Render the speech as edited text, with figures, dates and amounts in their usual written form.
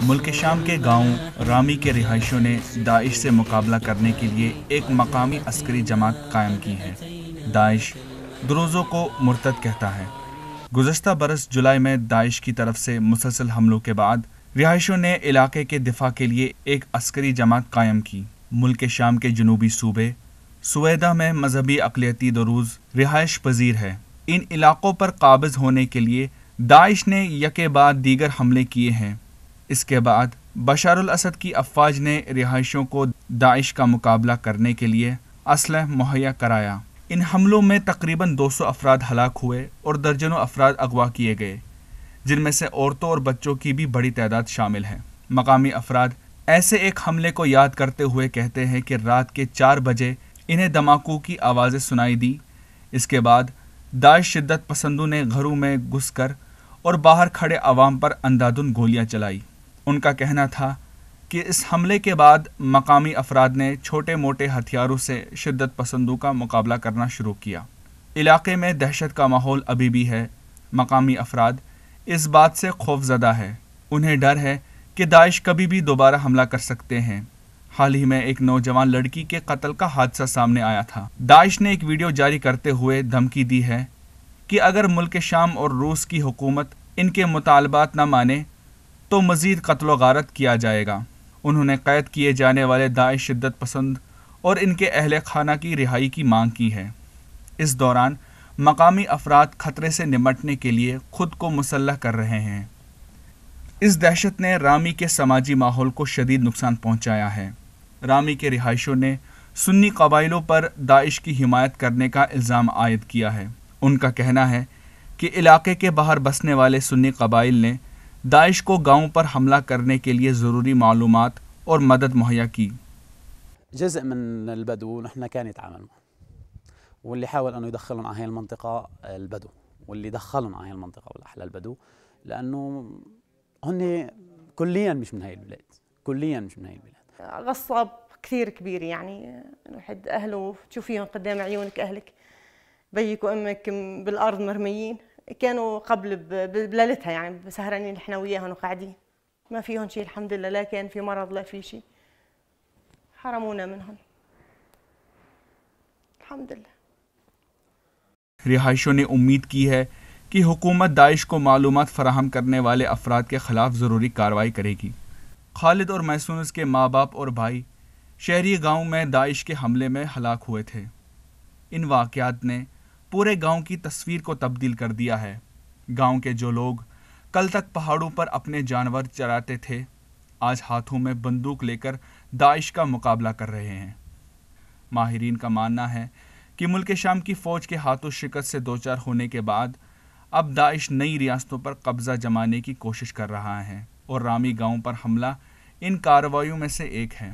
ملک شام کے گاؤں رامی کے رہائشیوں نے داعش سے مقابلہ کرنے کے لیے ایک مقامی عسکری جماعت قائم کی ہے۔ داعش دروزوں کو مرتد کہتا ہے۔ گزشتہ برس جولائی میں داعش کی طرف سے مسلسل حملوں کے بعد رہائشیوں نے علاقے کے دفاع کے لیے ایک عسکری جماعت قائم کی۔ ملک شام کے جنوبی صوبے سویدہ میں مذہبی اقلیتی دروز رہائش پذیر ہے۔ ان علاقوں پر قابض ہونے کے لیے داعش نے یکے بعد دیگر حملے کیے ہیں۔ اس کے بعد بشار الاسد کی افواج نے رہائشیوں کو داعش کا مقابلہ کرنے کے لیے اسلحہ مہیا کرایا۔ ان حملوں میں تقریباً 200 افراد ہلاک ہوئے اور درجنوں افراد اغوا کیے گئے، جن میں سے عورتوں اور بچوں کی بھی بڑی تعداد شامل ہے۔ مقامی افراد ایسے ایک حملے کو یاد کرتے ہوئے کہتے ہیں کہ رات کے 4 بجے انہیں دھماکوں کی آوازیں سنائی دی۔ اس کے بعد داعش شدت پسندوں نے گھروں میں گھس کر اور باہر کھڑے عوام پر اندھادھند گولیاں چلائی۔ ان کا کہنا تھا کہ اس حملے کے بعد مقامی افراد نے چھوٹے موٹے ہتھیاروں سے شدت پسندوں کا مقابلہ کرنا شروع کیا۔ علاقے میں دہشت کا ماحول ابھی بھی ہے۔ مقامی افراد اس بات سے خوف زدہ ہے۔ انہیں ڈر ہے کہ داعش کبھی بھی دوبارہ حملہ کر سکتے ہیں۔ حال ہی میں ایک نوجوان لڑکی کے قتل کا حادثہ سامنے آیا تھا۔ داعش نے ایک ویڈیو جاری کرتے ہوئے دھمکی دی ہے کہ اگر ملک شام اور روس کی حکومت ان کے مطالبات نہ مانے تو مزید قتل و غارت کیا جائے گا۔ انہوں نے قید کیے جانے والے داعش شدت پسند اور ان کے اہل خانہ کی رہائی کی مانگ کی ہے۔ اس دوران مقامی افراد خطرے سے نمٹنے کے لیے خود کو مسلح کر رہے ہیں۔ اس دہشت نے رامی کے سماجی ماحول کو شدید نقصان پہنچایا ہے۔ رامی کے رہائشیوں نے سنی قبائلوں پر داعش کی حمایت کرنے کا الزام عائد کیا ہے۔ ان کا کہنا ہے کہ علاقے کے باہر بسنے والے سنی قبائل نے داعش کو گاؤں پر حملہ کرنے کے لیے ضروری معلومات اور مدد مہیا کی۔ جزء من البدو نحن كان يتعامل معه واللي حاول انه يدخلهم على هاي المنطقه البدو واللي دخلهم على هاي المنطقه والاحلى البدو لانه هن كليا مش من هاي البلاد، كليا مش من هاي البلاد. غصب كثير كبير، يعني الواحد اهله تشوفيهم قدام عيونك، اهلك بيك وامك بالارض مرميين، كانوا قبل بليلتها يعني سهرانين احنا وياهم وقاعدين، ما فيهم شيء الحمد لله، لا كان في مرض لا في شيء، حرمونا منهم الحمد لله۔ رہائشیوں نے امید کی ہے کہ حکومت داعش کو معلومات فراہم کرنے والے افراد کے خلاف ضروری کارروائی کرے گی۔ خالد اور محسونس کے ماں باپ اور بھائی شہری گاؤں میں داعش کے حملے میں ہلاک ہوئے تھے۔ ان واقعات نے پورے گاؤں کی تصویر کو تبدیل کر دیا ہے۔ گاؤں کے جو لوگ کل تک پہاڑوں پر اپنے جانور چراتے تھے، آج ہاتھوں میں بندوق لے کر داعش کا مقابلہ کر رہے ہیں۔ ماہرین کا ماننا ہے کہ ملک شام کی فوج کے ہاتھوں شکست سے دوچار ہونے کے بعد اب داعش نئی ریاستوں پر قبضہ جمانے کی کوشش کر رہا ہے اور رامی گاؤں پر حملہ ان کارروائیوں میں سے ایک ہے۔